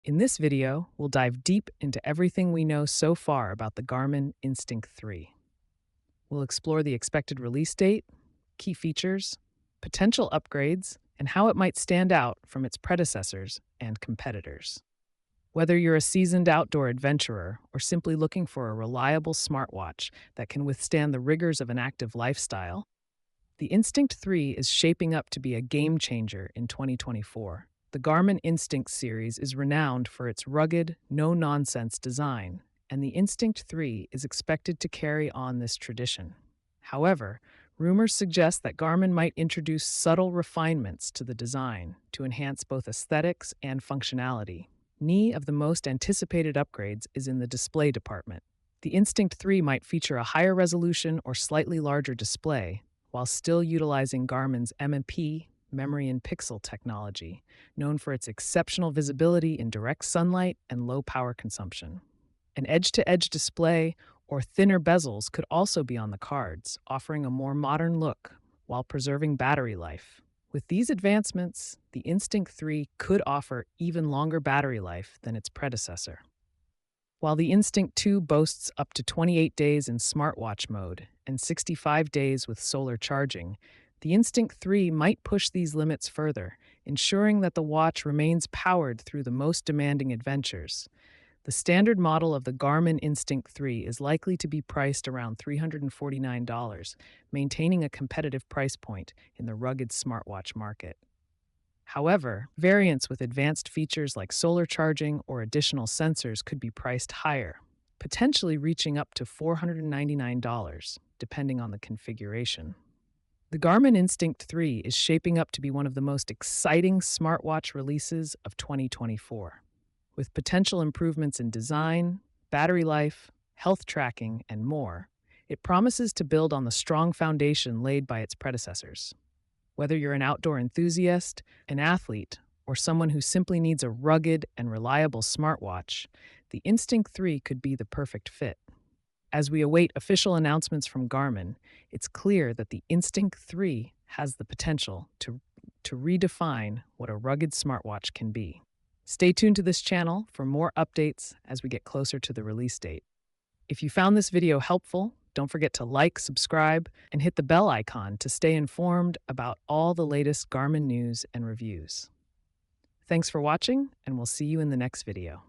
In this video, we'll dive deep into everything we know so far about the Garmin Instinct 3. We'll explore the expected release date, key features, potential upgrades, and how it might stand out from its predecessors and competitors. Whether you're a seasoned outdoor adventurer or simply looking for a reliable smartwatch that can withstand the rigors of an active lifestyle, the Instinct 3 is shaping up to be a game changer in 2024. The Garmin Instinct series is renowned for its rugged, no nonsense design, and the Instinct 3 is expected to carry on this tradition. However, rumors suggest that Garmin might introduce subtle refinements to the design to enhance both aesthetics and functionality. One of the most anticipated upgrades is in the display department. The Instinct 3 might feature a higher resolution or slightly larger display, while still utilizing Garmin's MMP memory and pixel technology, known for its exceptional visibility in direct sunlight and low power consumption. An edge-to-edge display or thinner bezels could also be on the cards, offering a more modern look while preserving battery life. With these advancements, the Instinct 3 could offer even longer battery life than its predecessor. While the Instinct 2 boasts up to 28 days in smartwatch mode and 65 days with solar charging, the Instinct 3 might push these limits further, ensuring that the watch remains powered through the most demanding adventures. The standard model of the Garmin Instinct 3 is likely to be priced around $349, maintaining a competitive price point in the rugged smartwatch market. However, variants with advanced features like solar charging or additional sensors could be priced higher, potentially reaching up to $499, depending on the configuration. The Garmin Instinct 3 is shaping up to be one of the most exciting smartwatch releases of 2024. With potential improvements in design, battery life, health tracking, and more, it promises to build on the strong foundation laid by its predecessors. Whether you're an outdoor enthusiast, an athlete, or someone who simply needs a rugged and reliable smartwatch, the Instinct 3 could be the perfect fit. As we await official announcements from Garmin, it's clear that the Instinct 3 has the potential to redefine what a rugged smartwatch can be. Stay tuned to this channel for more updates as we get closer to the release date. If you found this video helpful, don't forget to like, subscribe, and hit the bell icon to stay informed about all the latest Garmin news and reviews. Thanks for watching, and we'll see you in the next video.